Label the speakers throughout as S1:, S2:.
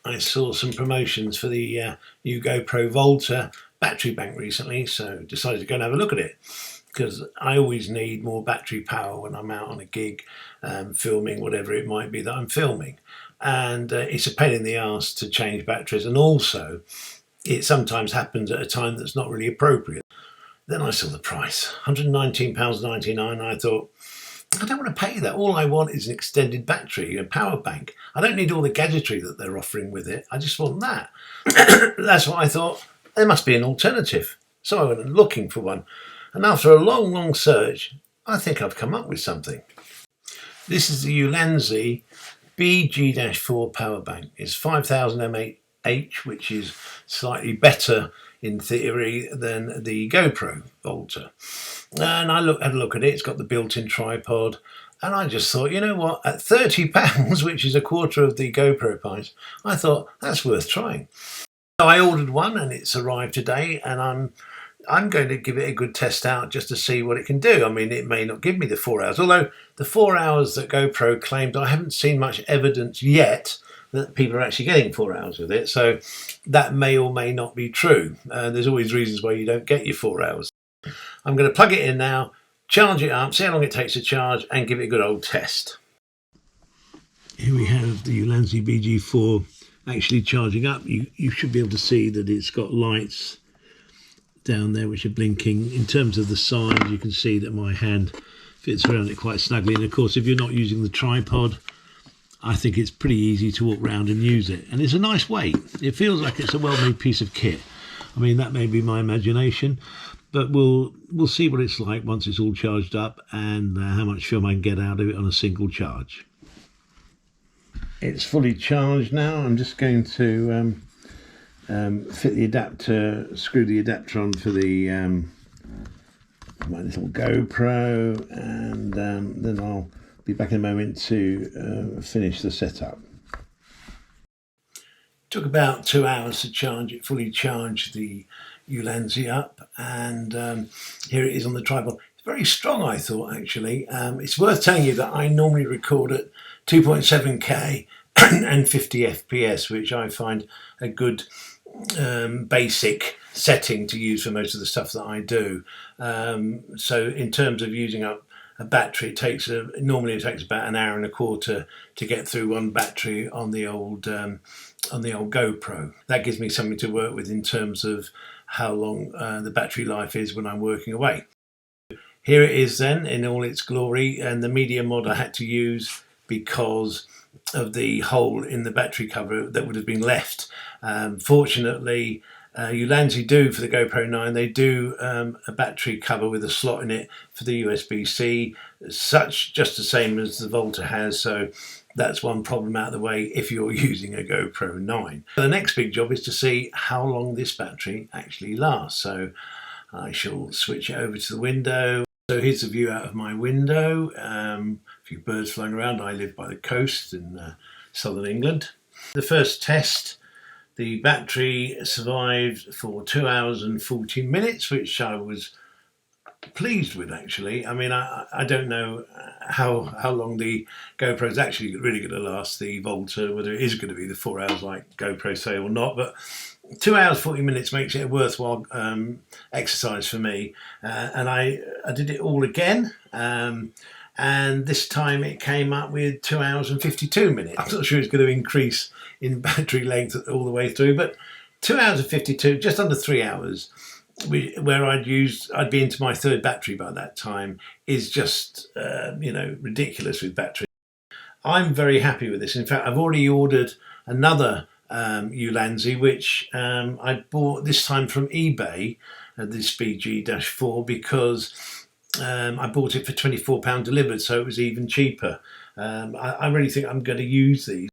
S1: I saw some promotions for the new GoPro Volta battery bank recently, so decided to go and have a look at it, because I always need more battery power when I'm out on a gig, filming whatever it might be that I'm filming. And it's a pain in the arse to change batteries, and also it sometimes happens at a time that's not really appropriate. Then I saw the price, £119.99. I thought, I don't want to pay that. All I want is an extended battery, a power bank. I don't need all the gadgetry that they're offering with it. I just want that. That's what I thought. There must be an alternative. So I went looking for one. And after a long, long search, I think I've come up with something. This is the Ulanzi BG-4 power bank. It's 5000 mAh, which is slightly better in theory than the GoPro Volta. And I had a look at it. It's got the built-in tripod, and I just thought, you know what, at £30, which is a quarter of the GoPro price, I thought that's worth trying. So I ordered one, and it's arrived today, and I'm going to give it a good test out just to see what it can do. I mean, it may not give me the 4 hours, although the 4 hours that GoPro claimed, I haven't seen much evidence yet that people are actually getting 4 hours with it. So that may or may not be true. There's always reasons why you don't get your 4 hours. I'm going to plug it in now, charge it up, see how long it takes to charge, and give it a good old test. Here we have the Ulanzi BG-4 actually charging up. You should be able to see that it's got lights down there which are blinking. In terms of the size, you can see that my hand fits around it quite snugly, and of course if you're not using the tripod, I think it's pretty easy to walk around and use it, and it's a nice weight. It feels like it's a well-made piece of kit. I mean, that may be my imagination, but we'll see what it's like once it's all charged up, and how much film I can get out of it on a single charge. It's fully charged now. I'm just going to fit the adapter, screw the adapter on for the my little GoPro, and then I'll be back in a moment to finish the setup. Took about 2 hours to charge it, fully charge the Ulanzi up, and here it is on the tripod. It's very strong, I thought, actually. It's worth telling you that I normally record at 2.7K and 50 FPS, which I find a good basic setting to use for most of the stuff that I do. So in terms of using up a battery, normally it takes about an hour and a quarter to get through one battery on the old GoPro. That gives me something to work with in terms of how long the battery life is when I'm working away. Here it is then in all its glory, and the medium mod I had to use because of the hole in the battery cover that would have been left. Fortunately, Ulanzi do for the GoPro 9, they do a battery cover with a slot in it for the USB-C, just the same as the Volta has, so that's one problem out of the way if you're using a GoPro 9. The next big job is to see how long this battery actually lasts, so I shall switch it over to the window. So here's the view out of my window. A few birds flying around. I live by the coast in southern England. The first test, the battery survived for 2 hours and 14 minutes, which I was pleased with, actually. I mean, I don't know how long the GoPro is actually really going to last, the Volta, whether it is going to be the 4 hours like GoPro say or not, but 2 hours 40 minutes makes it a worthwhile exercise for me, and I did it all again, and this time it came up with 2 hours and 52 minutes. I'm not sure it's going to increase in battery length all the way through, but 2 hours and 52, just under 3 hours, where I'd be into my third battery by that time, is just ridiculous with battery. I'm very happy with this. In fact, I've already ordered another Ulanzi, which I bought this time from eBay, this BG-4, because I bought it for £24 delivered, so it was even cheaper. I really think I'm going to use these.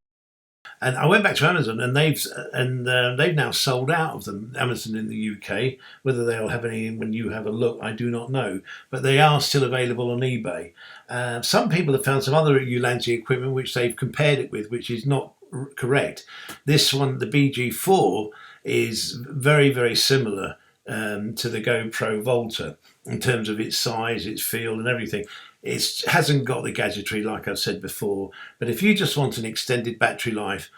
S1: And I went back to Amazon, and they've now sold out of them. Amazon in the UK. Whether they'll have any when you have a look, I do not know. But they are still available on eBay. Some people have found some other Ulanzi equipment which they've compared it with, which is not correct. This one, the BG-4, is very, very similar to the GoPro Volta in terms of its size, its feel, and everything. It hasn't got the gadgetry like I've said before, but if you just want an extended battery life,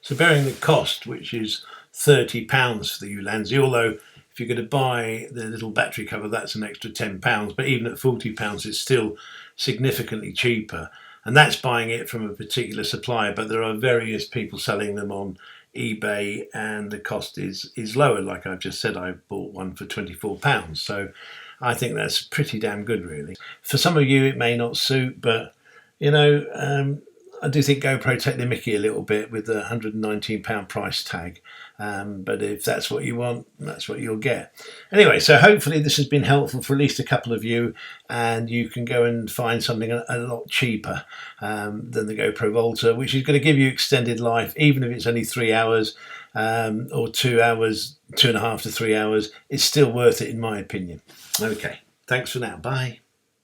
S1: So bearing the cost, which is £30 for the Ulanzi, although if you're going to buy the little battery cover, that's an extra £10. But even at £40, it's still significantly cheaper. And that's buying it from a particular supplier. But there are various people selling them on eBay, and the cost is lower. Like I've just said, I bought one for £24. So I think that's pretty damn good, really. For some of you, it may not suit, but you know, I do think GoPro take the mickey a little bit with the £119 price tag. But if that's what you want, that's what you'll get. Anyway, so hopefully this has been helpful for at least a couple of you, and you can go and find something a lot cheaper than the GoPro Volta, which is going to give you extended life, even if it's only 3 hours or 2 hours, 2.5 to 3 hours. It's still worth it, in my opinion. Okay, thanks for now. Bye.